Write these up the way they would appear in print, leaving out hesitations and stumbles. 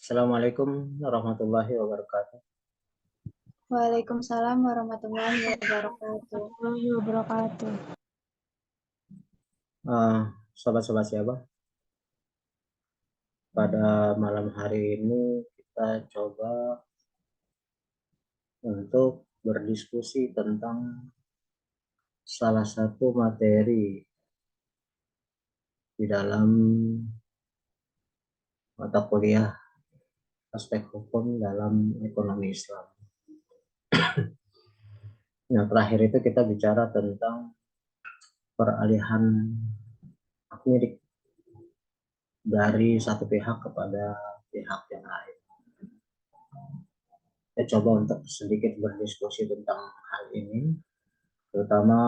Assalamualaikum warahmatullahi wabarakatuh. Waalaikumsalam warahmatullahi wabarakatuh. Eh, Sobat-sobat siapa? Pada malam hari ini kita coba untuk berdiskusi tentang salah satu materi di dalam mata kuliah aspek hukum dalam ekonomi Islam. Nah, terakhir itu kita bicara tentang peralihan hak milik dari satu pihak kepada pihak yang lain. Kita coba untuk sedikit berdiskusi tentang hal ini, terutama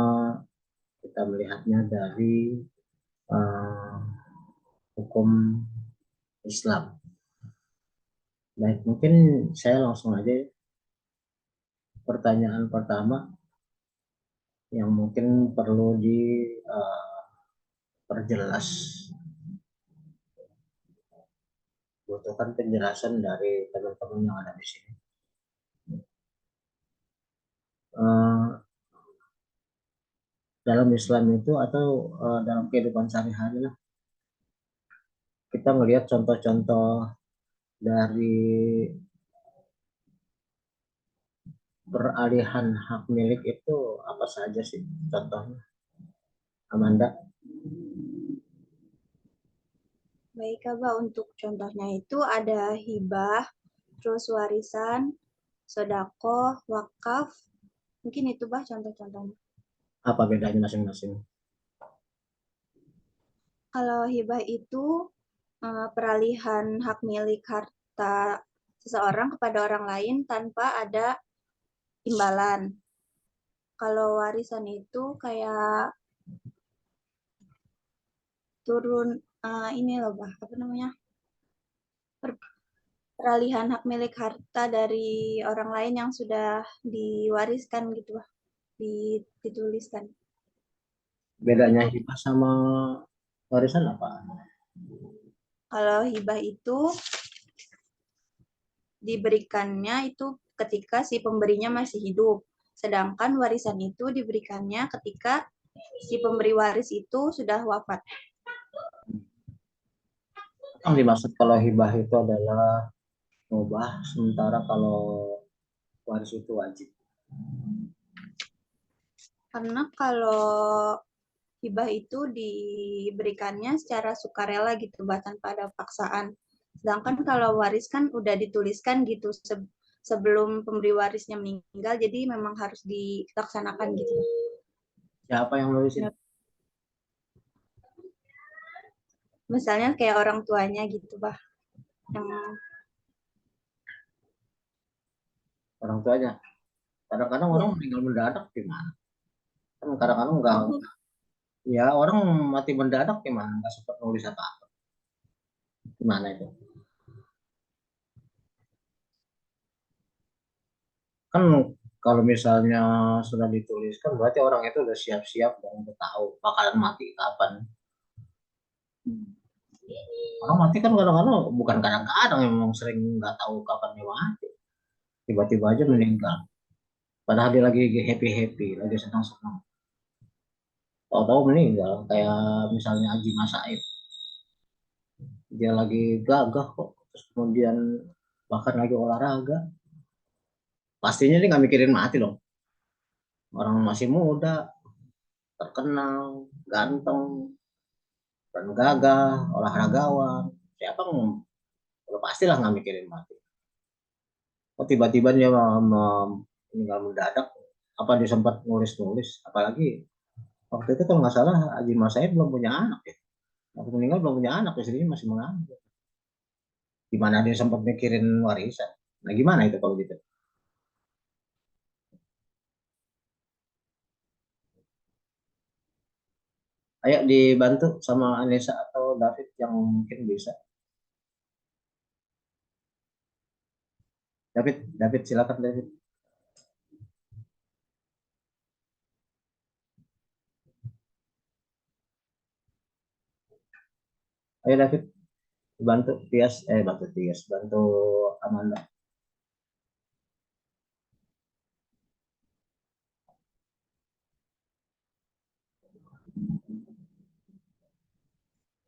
kita melihatnya dari uh, hukum Islam. Baik, mungkin saya langsung aja pertanyaan pertama yang mungkin perlu diperjelas, butuhkan penjelasan dari teman-teman yang ada di sini. Uh, Dalam Islam itu atau dalam kehidupan sehari-hari lah, kita melihat contoh-contoh dari peralihan hak milik itu apa saja sih contohnya, Amanda? Baik, Abah, untuk contohnya itu ada hibah, terus warisan, sodakoh, wakaf. Mungkin itu, Bah, contoh-contohnya. Apa bedanya masing-masing? Kalau hibah itu peralihan hak milik harta seseorang kepada orang lain tanpa ada imbalan. Kalau warisan itu kayak turun ini loh, Bah, apa namanya? Peralihan hak milik harta dari orang lain yang sudah diwariskan gitu, Bah, dituliskan. Bedanya Itu hibah sama warisan apa? kalau hibah itu diberikannya itu ketika si pemberinya masih hidup. Sedangkan warisan itu diberikannya ketika si pemberi waris itu sudah wafat. Yang dimaksud kalau hibah itu adalah mubah, sementara kalau waris itu wajib. Karena kalau hibah itu diberikannya secara sukarela gitu, bah, tanpa ada paksaan. Sedangkan kalau waris kan udah dituliskan gitu sebelum pemberi warisnya meninggal, jadi memang harus dilaksanakan gitu. Siapa yang nulisin? Ya, misalnya kayak orang tuanya gitu, bah, yang Orang tuanya. Kadang-kadang orang ya meninggal mendadak gimana? Kan kadang-kadang enggak. Ya orang mati mendadak gimana? Enggak sempat nulis apa-apa. Gimana itu? Kan kalau misalnya sudah dituliskan berarti orang itu udah siap-siap dan udah tahu bakalan mati kapan. Orang mati kan kadang-kadang bukan kadang-kadang memang sering nggak tahu kapan dia mati. Tiba-tiba aja meninggal. Padahal dia lagi happy-happy, lagi senang-senang. Tahu-tahu meninggal. Kayak misalnya Haji Mas Said. Dia lagi gagah kok. Terus kemudian bahkan lagi olahraga. Pastinya dia nggak mikirin mati dong. Orang masih muda, terkenal, ganteng, dan gagah, olahragawan. Siapa udah pastilah nggak mikirin mati. Oh, tiba-tiba dia meninggal mendadak. Apa dia sempat nulis-nulis? Apalagi waktu itu kalau nggak salah Haji Mas Said belum punya anak ya. Waktu meninggal belum punya anak, istrinya masih mengandung. Gimana dia sempat mikirin warisan? Nah gimana itu kalau gitu? Ayo dibantu sama Anissa atau David yang mungkin bisa. David silakan David. Ayo David. Bantu Tias, bantu Tias, bantu Amanda.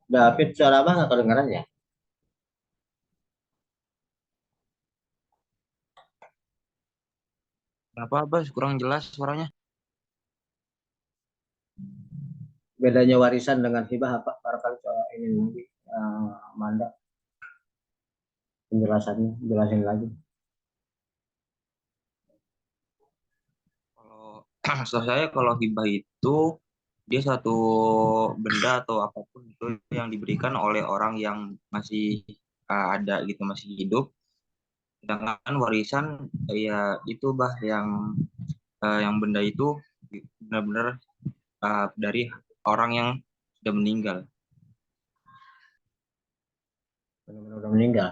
David, suara abang nggak kedengeran ya? Kenapa, Bas? Kurang jelas suaranya. Bedanya warisan dengan hibah apa? Barangkali soal ini nanti Amanda penjelasannya, jelasin lagi. Kalau setahu saya kalau hibah itu dia satu benda atau apapun itu yang diberikan oleh orang yang masih ada gitu, masih hidup. Sedangkan warisan ya itu bah yang benda itu benar-benar dari orang yang sudah meninggal. Benar-benar udah meninggal.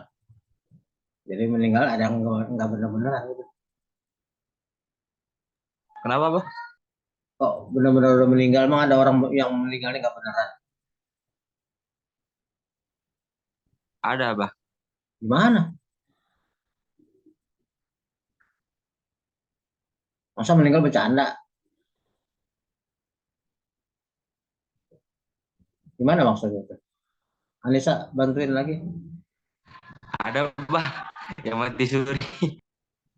Jadi meninggal ada yang nggak benar-benar gitu. Kenapa, bah? Kok benar-benar udah meninggal? Emang ada orang yang meninggalnya nggak beneran? Ada, bah. Gimana? Masa meninggal bercanda? Gimana maksudnya itu? Anissa bantuin lagi. Ada, bah, yang mati suri.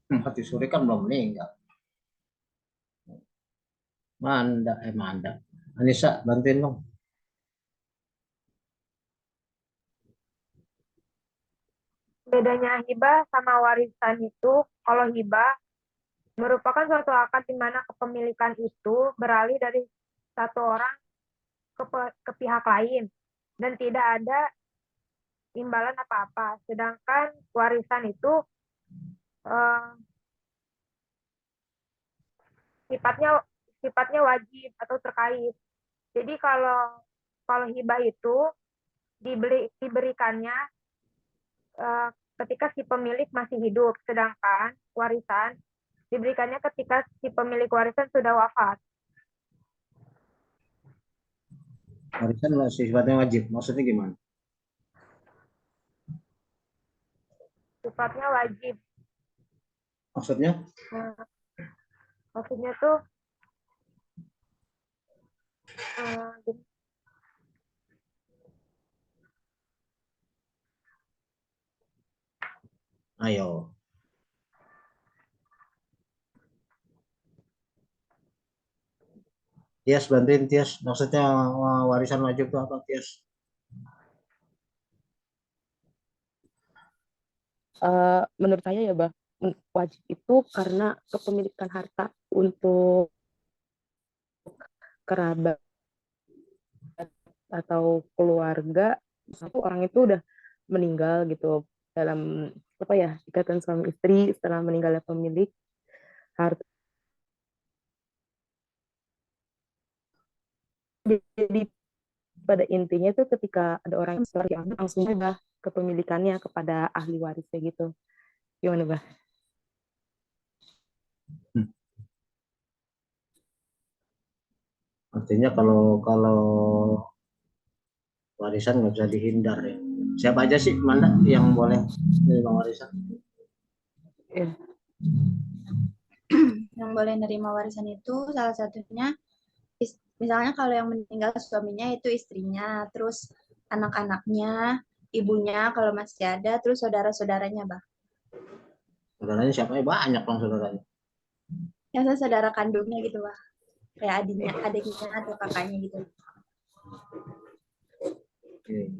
Mati suri kan belum meninggal. Manda. Anissa bantuin dong. Bedanya hibah sama warisan itu, kalau hibah merupakan suatu akad di mana kepemilikan itu beralih dari satu orang ke pihak lain dan tidak ada imbalan apa-apa. Sedangkan warisan itu eh, sifatnya sifatnya wajib atau terkait. Jadi kalau kalau hibah itu diberikannya eh, ketika si pemilik masih hidup, sedangkan warisan diberikannya ketika si pemilik warisan sudah wafat. Warisan masih sifatnya wajib. Maksudnya gimana? Sifatnya wajib. Maksudnya? Nah, maksudnya tuh gini, Ayo. Tias bantuin Tias. Maksudnya warisan wajib itu apa Tias? Menurut saya ya, Bah, wajib itu karena kepemilikan harta untuk kerabat atau keluarga, satu orang itu udah meninggal gitu dalam apa ya, ikatan suami istri setelah meninggalnya pemilik harta. Jadi pada intinya itu ketika ada orang yang langsung ubah kepemilikannya kepada ahli warisnya gitu. Gimana, Bah? Hmm. Artinya kalau kalau warisan nggak bisa dihindar ya. Siapa aja sih mana yang boleh menerima warisan? Ya. Yang boleh nerima warisan itu salah satunya misalnya kalau yang meninggal suaminya itu istrinya, terus anak-anaknya, ibunya kalau masih ada, terus saudara-saudaranya, Bang. Saudaranya siapa? Banyak dong saudaranya. Ya, saudara kandungnya gitu, Bang. Kayak adiknya atau kakaknya gitu. Oke.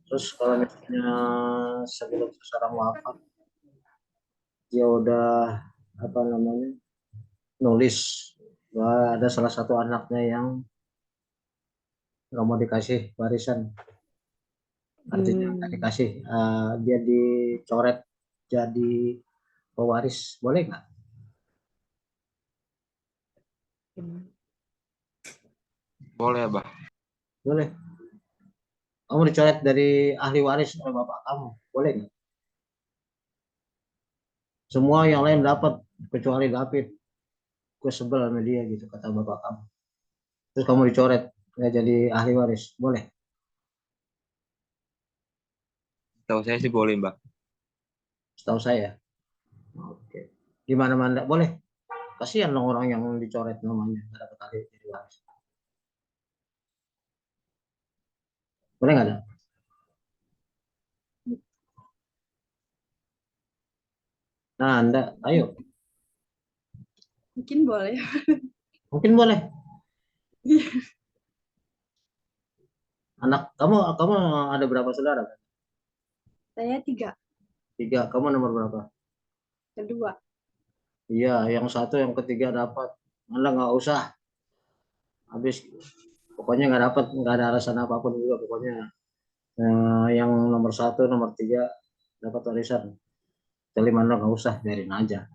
Terus kalau misalnya sebelum seseorang wafat, dia udah apa namanya nulis bahwa ada salah satu anaknya yang nggak mau dikasih warisan, artinya nggak dikasih, dia dicoret jadi pewaris, boleh nggak? Boleh, bah. Boleh. Kamu dicoret dari ahli waris oleh bapak kamu, boleh nggak? Semua yang lain dapat kecuali David. Gue sebel sama dia gitu kata bapak kamu. Terus kamu dicoret nggak jadi ahli waris, boleh? Tahu saya sih boleh, Mbak. Setahu saya. Oke. Gimana Manda? Boleh? Kasihan dong orang yang dicoret namanya nggak dapat hari jadi waris. Boleh nggak ada? Nah, Anda, ayo. Mungkin boleh. Mungkin boleh. Anak kamu ada berapa saudara? Saya 3, 3. Kamu nomor berapa? kedua. Iya, yang satu, yang ketiga dapat. Anda nggak usah. Habis. Pokoknya nggak dapat, nggak ada alasan apapun juga. Pokoknya yang nomor 1, nomor 3 dapat warisan. Jadi Anda nggak usah, biarin aja.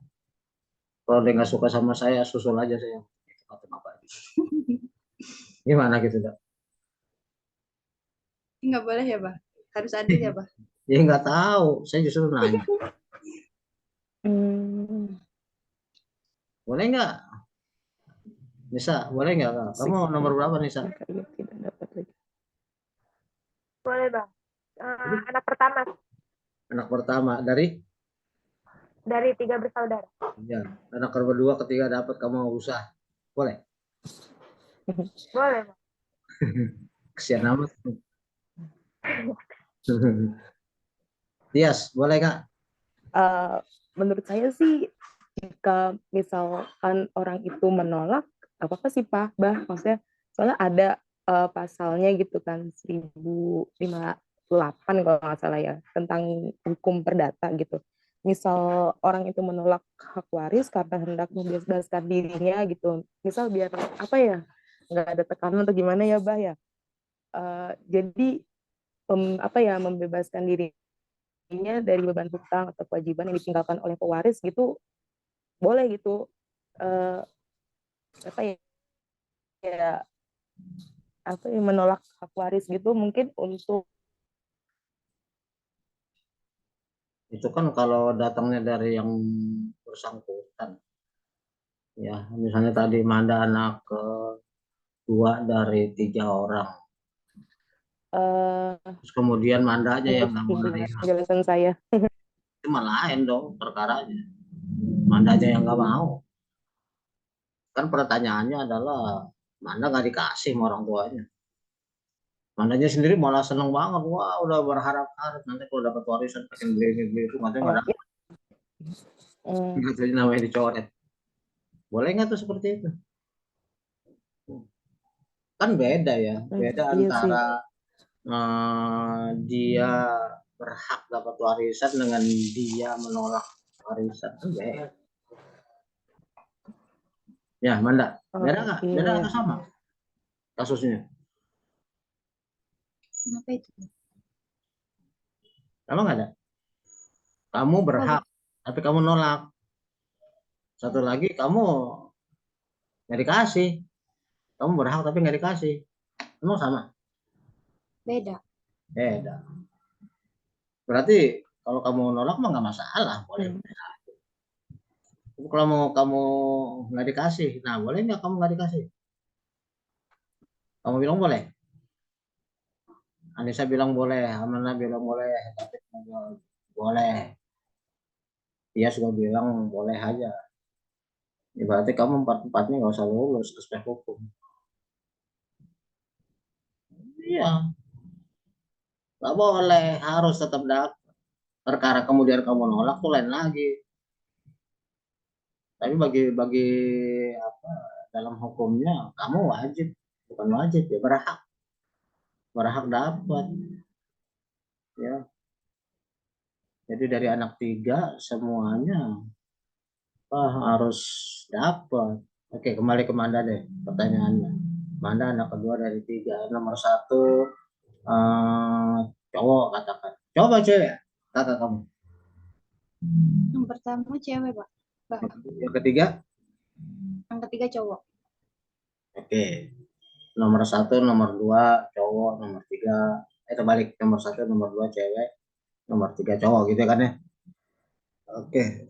Kalau dia nggak suka sama saya, susul aja saya. Itu kata bapak. Gimana gitu, Dok? Nggak boleh ya, Bah? Harus adil ya, Bah? Ya nggak tahu, saya justru nanya. Boleh nggak? Nisa, boleh nggak? Kak? Kamu nomor berapa, Nisa? Tidak dapat lagi. Boleh, Bang. Anak pertama Anak pertama dari? dari 3 bersaudara. Ya. Anak kedua, ketiga dapat, kamu nggak usah. Boleh? Boleh, Bang. Kesian amat. Tias, boleh nggak? Menurut saya sih jika misalkan orang itu menolak, apa sih Pak? Maksudnya soalnya ada pasalnya gitu kan 1058 kalau nggak salah ya tentang hukum perdata gitu. Misal orang itu menolak hak waris karena hendak membebaskan dirinya gitu. Misal biar apa ya? Nggak ada tekanan atau gimana ya, Bah ya. Jadi apa ya membebaskan dirinya dari beban hutang atau kewajiban yang ditinggalkan oleh pewaris gitu boleh gitu apa ya apa ya menolak hak waris gitu mungkin untuk Itu kan kalau datangnya dari yang bersangkutan. Ya, misalnya tadi Manda anak kedua dari 3 orang. Terus kemudian Manda aja yang nggak mau nerima. penjelasan saya. Itu mah lain dong perkaranya. Manda aja yang nggak mau. Kan pertanyaannya adalah Manda nggak dikasih sama orang tuanya. Mandanya sendiri malah seneng banget. Wah, udah berharap-harap nanti kalau dapat warisan pengen beli itu katanya nggak Oh, dapat. Katanya namanya dicoret. Boleh nggak tuh seperti itu? Kan beda ya. Beda iya sih. antara dia berhak dapat warisan dengan dia menolak warisan. Kan beda. Ya, Manda. Beda nggak? Beda Iya. atau sama kasusnya? Kenapa itu? Emang nggak ada? Kamu berhak, tapi kamu nolak. Satu lagi, kamu nggak dikasih. Kamu berhak tapi nggak dikasih. Emang sama? Beda. Beda. Berarti kalau kamu nolak mah nggak masalah, boleh. Kalau mau kamu nggak dikasih, nah boleh nggak kamu nggak dikasih? Kamu bilang boleh. Anissa bilang boleh, Amanda bilang boleh, tapi boleh. Dia suka bilang boleh aja. Ya, berarti kamu empat-empatnya nggak usah lulus aspek hukum. Iya, nggak boleh, harus tetap dapat. Perkara kemudian kamu nolak tuh lain lagi. Tapi bagi apa dalam hukumnya kamu wajib, bukan wajib ya berhak dapat ya. Jadi dari anak 3 semuanya harus dapat. Oke, kembali ke Manda deh pertanyaannya. Manda anak kedua dari 3. Nomor 1 eh, cowok katakan. Coba cewek, kakak kamu. Yang pertama cewek, Pak. Yang ketiga, Yang ketiga cowok. oke. Nomor 1, nomor 2 cowok, nomor 3 terbalik, nomor 1, nomor 2 cewek, nomor 3 cowok gitu kan ya. Oke.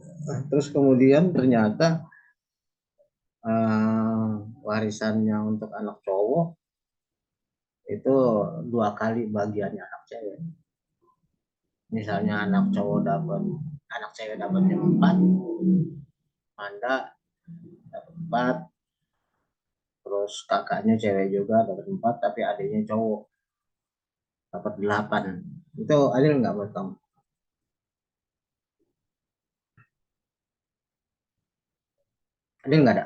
Terus kemudian ternyata warisannya untuk anak cowok itu 2 kali bagiannya anak cewek. Misalnya anak cewek dapat yang 4, Manda dapat 4, terus kakaknya cewek juga dapat 4, tapi adiknya cowok dapat 8. Itu adil nggak buat kamu? Adil nggak ada?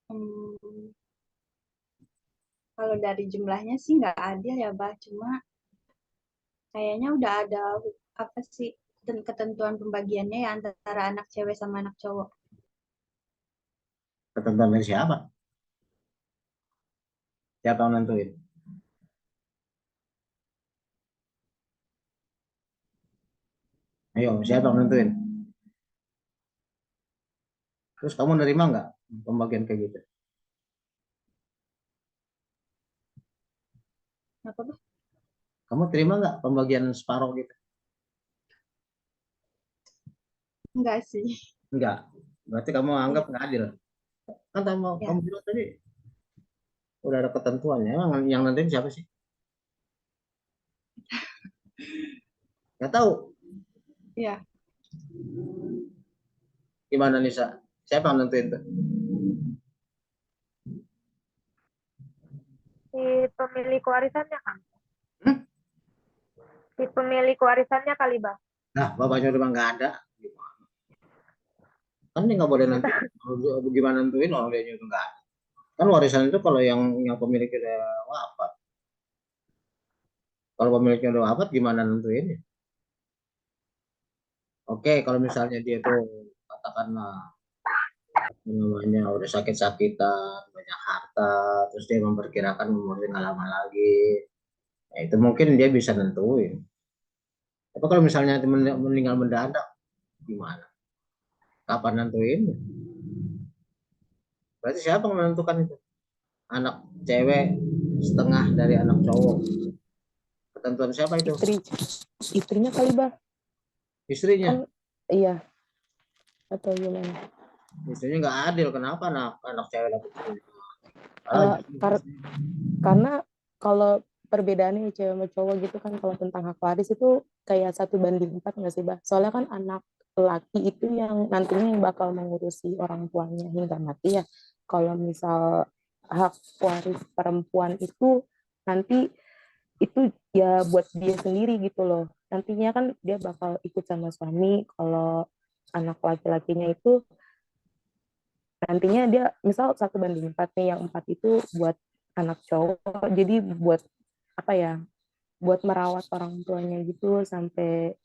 Hmm, kalau dari jumlahnya sih nggak adil ya, Bah. Cuma kayaknya udah ada apa sih ketentuan pembagiannya ya antara anak cewek sama anak cowok. Ketentuan dari siapa? Siapa yang nentuin? Ayo, siapa yang nentuin? Terus kamu nerima nggak pembagian kayak gitu? Apa, Bah? Kamu terima nggak pembagian separuh gitu? Enggak sih. Enggak. Berarti kamu anggap Iya. nggak adil. Kan kamu Ya. bilang tadi udah ada ketentuannya. Emang yang nentuin siapa sih? Nggak tahu. Iya. Gimana Nisa? Siapa yang nentuin tuh? Si pemilik warisannya kan? Hmm? Si pemilik warisannya kali, Bah. Nah, bapaknya udah nggak ada. Kan dia nggak boleh nentuin. Gimana nentuin orang dia udah nggak ada. Kan warisan itu kalau yang pemiliknya udah wafat. Kalau pemiliknya udah wafat, gimana nentuin? Oke, kalau misalnya dia tuh katakanlah namanya udah sakit-sakitan, banyak harta, terus dia memperkirakan umurnya nggak lama lagi, ya itu mungkin dia bisa nentuin. Tapi kalau misalnya meninggal mendadak, gimana? Kapan nentuin? Berarti siapa yang menentukan itu? Anak cewek setengah dari anak cowok. Ketentuan siapa itu? Istrinya kali, Bah. Istrinya. Kan iya, atau gimana? Istrinya nggak adil. Kenapa anak cewek dapat Eh, karena kalau perbedaannya cewek sama cowok gitu kan, kalau tentang hak waris itu kayak 1:4 nggak sih, Bah? Soalnya kan anak laki itu yang nantinya yang bakal mengurusi orang tuanya hingga mati ya. Kalau misal hak waris perempuan itu nanti itu ya buat dia sendiri gitu loh. Nantinya kan dia bakal ikut sama suami. Kalau anak laki-lakinya itu nantinya dia misal 1:4 nih, yang 4 itu buat anak cowok, jadi buat apa ya, buat merawat orang tuanya gitu sampai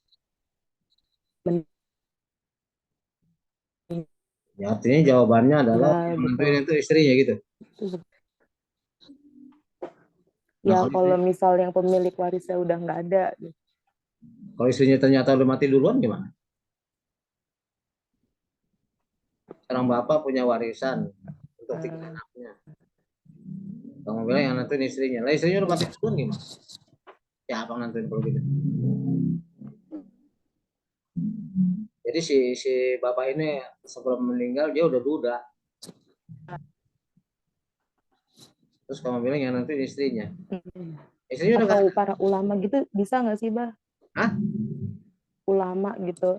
Ya, artinya jawabannya adalah meninggal yang gitu. nentuin itu istrinya gitu. Nah, Ya kalau kalau misal yang pemilik warisnya udah nggak ada gitu. istrinya ternyata udah mati duluan gimana? Seorang bapak punya warisan untuk 3 anaknya. Kamu bilang yang nentuin istrinya. Lah istrinya udah mati duluan gimana? Ya abang nentuin kalau gitu. Jadi si bapak ini sebelum meninggal dia udah duda. Terus kamu bilang yang nentuin istrinya. Istrinya udah Atau para ulama gitu bisa nggak sih, Bah? Hah? Ulama gitu,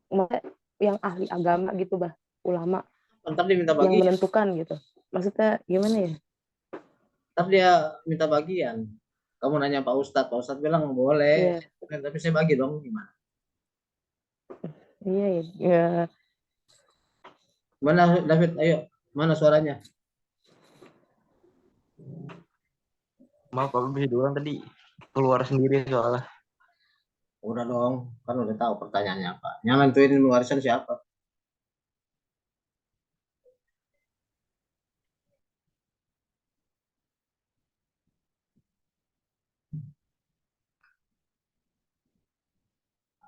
maksudnya yang ahli agama gitu, Bah, ulama Ntar dia minta yang bagian. menentukan gitu, maksudnya gimana ya? Ntar dia minta bagian. Kamu nanya Pak Ustadz bilang boleh. Iya, Tapi saya bagi dong gimana? iya ya. Mana David? Ayo, mana suaranya? Maaf, aku bisa duluan tadi keluar sendiri soalnya. Udah dong, kan udah tahu pertanyaannya apa. Yang nentuin warisan siapa?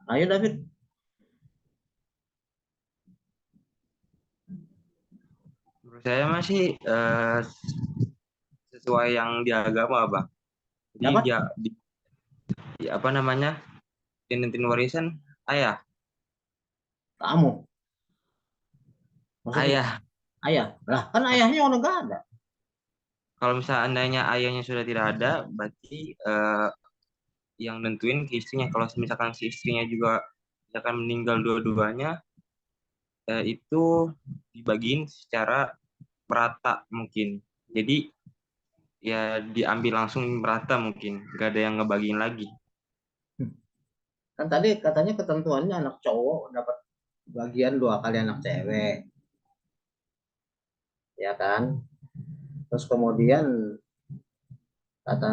Ayo David. Menurut saya masih sesuai yang di agama, Bang. Jadi Siapa? apa namanya? Yang nentuin warisan ayah. Kamu. Maksudnya Ayah. ayah. Lah, kan ayahnya udah gak ada. Kalau misalnya andainya ayahnya sudah tidak ada, berarti yang nentuin ke istrinya. Kalau misalkan si istrinya juga misalkan meninggal dua-duanya, itu dibagiin secara merata mungkin. Jadi ya diambil langsung merata mungkin, gak ada yang ngebagiin lagi. Kan tadi katanya ketentuannya anak cowok dapat bagian 2 kali anak cewek, ya kan? Terus kemudian kata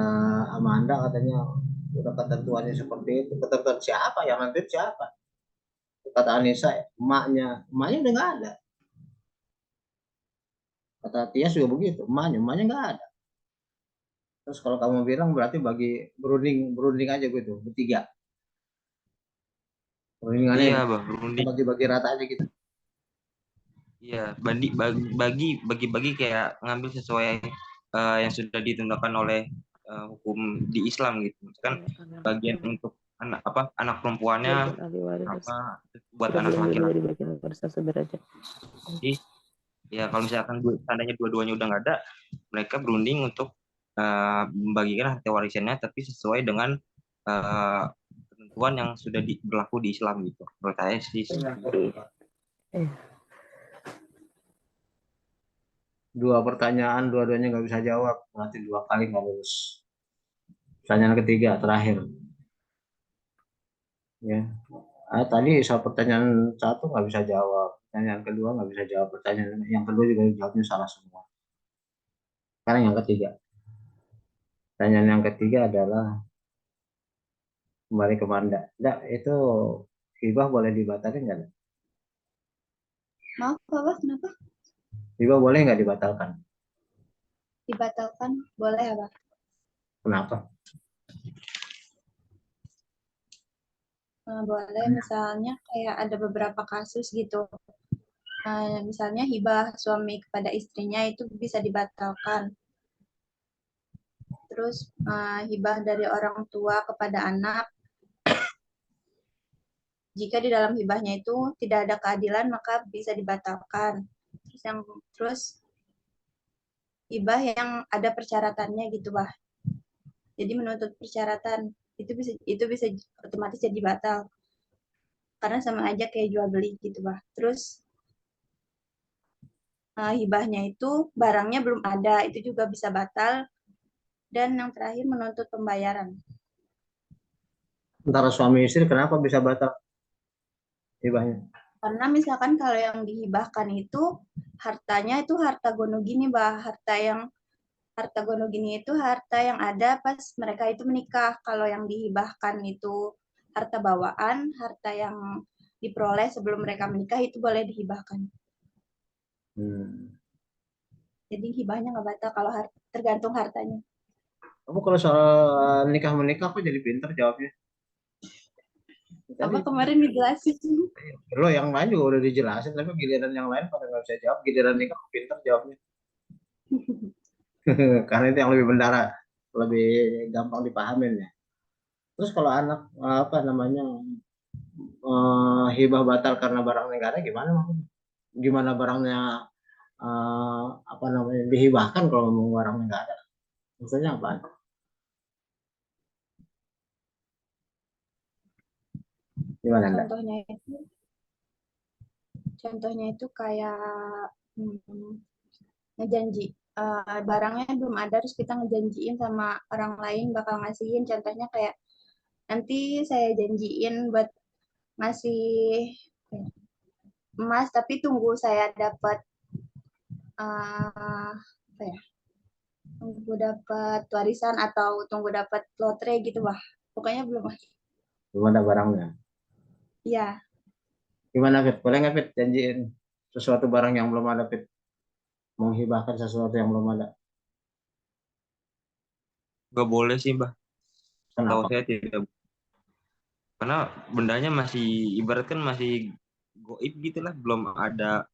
Amanda katanya udah ketentuannya seperti itu. Ketentuan siapa yang nanti siapa? Kata Anissa, emaknya udah nggak ada. Kata Tias juga begitu, emaknya nggak ada. Terus kalau kamu bilang berarti bagi berunding aja gitu, bertiga. Berundingannya Iya bang, berunding. bagi-bagi rata aja gitu. Iya, bagi-bagi kayak ngambil sesuai yang sudah ditentukan oleh hukum di Islam gitu. Misalkan bagian untuk anak perempuannya Bagian ahli waris apa buat sudah anak bilang dulu laki-laki. di bagian warisan sederajat. Jadi ya kalau misalkan seandainya dua-duanya udah nggak ada, mereka berunding untuk membagikan harta warisannya, tapi sesuai dengan uh, ketentuan yang sudah berlaku di Islam gitu. Menurut saya sih seperti itu. Dua pertanyaan, dua-duanya nggak bisa jawab, berarti 2 kali nggak lulus. Pertanyaan ketiga terakhir, ya. Tadi soal pertanyaan satu nggak bisa jawab, pertanyaan kedua nggak bisa jawab, pertanyaan yang kedua juga jawabnya salah semua. Sekarang yang ketiga, pertanyaan yang ketiga adalah kembali ke Manda. Nggak, itu hibah boleh dibatalkan nggak? Maaf, Bapak, kenapa? Hibah boleh nggak dibatalkan? Dibatalkan? Boleh, Abah. Kenapa? Boleh, misalnya kayak ada beberapa kasus gitu. Misalnya hibah suami kepada istrinya itu bisa dibatalkan. Terus hibah dari orang tua kepada anak, jika di dalam hibahnya itu tidak ada keadilan maka bisa dibatalkan. Terus hibah yang ada persyaratannya gitu, Bah. Jadi menuntut persyaratan itu bisa otomatis jadi batal. Karena sama aja kayak jual beli gitu, Bah. Terus hibahnya itu barangnya belum ada, itu juga bisa batal. Dan yang terakhir menuntut pembayaran. Antara suami istri kenapa bisa batal hibahnya? Karena misalkan kalau yang dihibahkan itu hartanya itu harta gono gini, Bah. Harta gono gini itu harta yang ada pas mereka itu menikah. Kalau yang dihibahkan itu harta bawaan, harta yang diperoleh sebelum mereka menikah itu boleh dihibahkan. Jadi hibahnya nggak batal kalau tergantung hartanya. Kamu kalau soal nikah menikah kok jadi pinter jawabnya. Apa Tadi kemarin dijelasin? lo yang lain juga udah dijelasin, tapi giliran yang lain pada nggak bisa jawab. Giliran nikah pinter jawabnya. Karena itu yang lebih bendara, lebih gampang dipahamin ya. Terus kalau anak apa namanya hibah batal karena barang negara gimana maksudnya? Gimana barangnya apa namanya dihibahkan kalau mau barang negara? Maksudnya apa? Gimana Anda? Contohnya itu kayak ngejanji barangnya belum ada terus kita ngejanjiin sama orang lain bakal ngasihin, contohnya kayak nanti saya janjiin buat ngasih emas tapi tunggu saya dapat apa ya, tunggu dapat warisan atau tunggu dapat lotre gitu, Bah. Pokoknya belum Belum ada barangnya. Iya. Gimana Fit? Boleh nggak Fit janjiin sesuatu barang yang belum ada Fit? Menghibahkan sesuatu yang belum ada. Nggak boleh sih, Mbak. Tahu Kenapa? saya tidak. Karena bendanya masih ibaratkan masih goib gitu lah, belum ada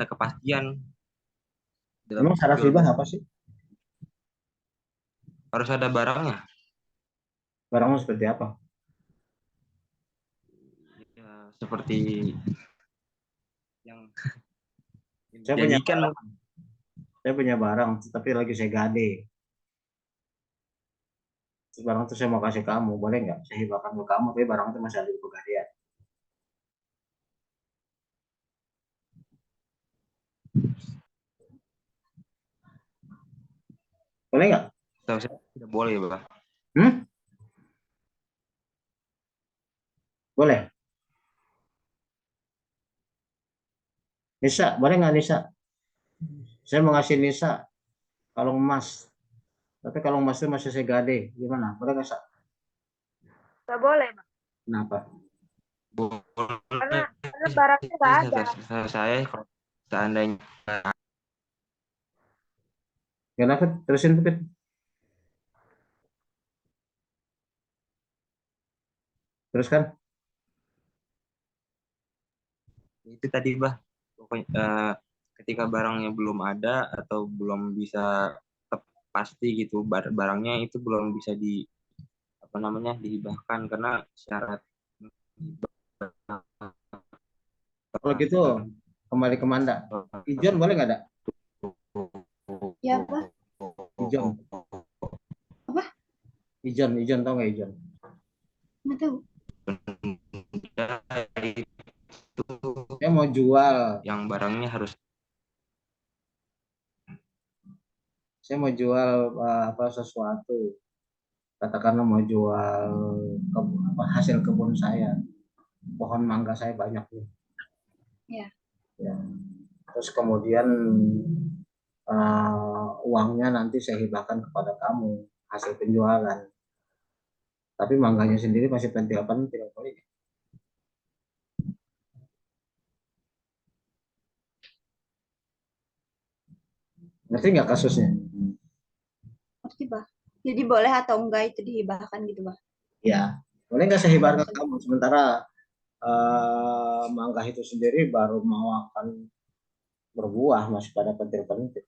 kepastian dalam Emang syarat jual hibah beli. apa sih? Harus ada barangnya. Barangnya seperti apa? Ya, seperti yang Saya punya dijanjikan. barang, tapi lagi saya gade. Terus barang itu saya mau kasih kamu, boleh nggak? Saya hibahkan ke kamu, tapi barang itu masih ada di pegadaian. Boleh nggak? Tahu saya tidak boleh, Bah. Hmm? Boleh. Nisa, boleh nggak Nisa? Saya mau ngasih Nisa kalung emas. Tapi kalung emas itu masih saya gade. Gimana? Boleh nggak, Sa? Nggak boleh, Bang. Kenapa? Boleh. Karena barangnya nggak ada. Saya kalau seandainya Kenapa? Terusin Pipit. Teruskan. itu tadi, Bah, pokoknya ketika barangnya belum ada atau belum bisa pasti gitu, barangnya itu belum bisa apa namanya dihibahkan karena syarat Kalau gitu, kembali ke Manda. Ijon boleh nggak ada? Ya, apa? Ijon. Apa? Ijon tau nggak Ijon? Nggak tahu. itu Saya mau jual. yang barangnya harus Saya mau jual apa sesuatu. Katakanlah mau jual hasil kebun saya. Pohon mangga saya banyak nih. Ya. Ya. Terus kemudian uangnya nanti saya hibahkan kepada kamu hasil penjualan. Tapi mangganya sendiri masih pentil-pentil, boleh. Ngerti nggak kasusnya? Ngerti, Bah. Jadi boleh atau enggak itu dihibahkan gitu, Bah. Ya, boleh nggak saya hibahkan ke kamu sementara mangga itu sendiri baru mau akan berbuah masih pada pentil-pentil.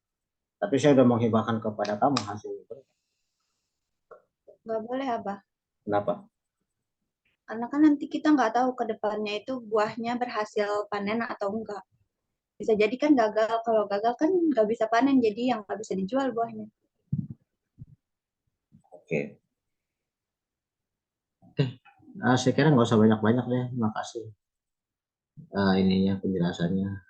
Tapi saya udah menghibahkan kepada kamu hasil itu. Nggak boleh, Abah. Kenapa? Karena kan nanti kita nggak tahu ke depannya itu buahnya berhasil panen atau enggak. Bisa jadi kan gagal. Kalau gagal kan nggak bisa panen, jadi yang nggak bisa dijual buahnya. Oke. Saya kira nggak usah banyak-banyak deh. Makasih ininya penjelasannya.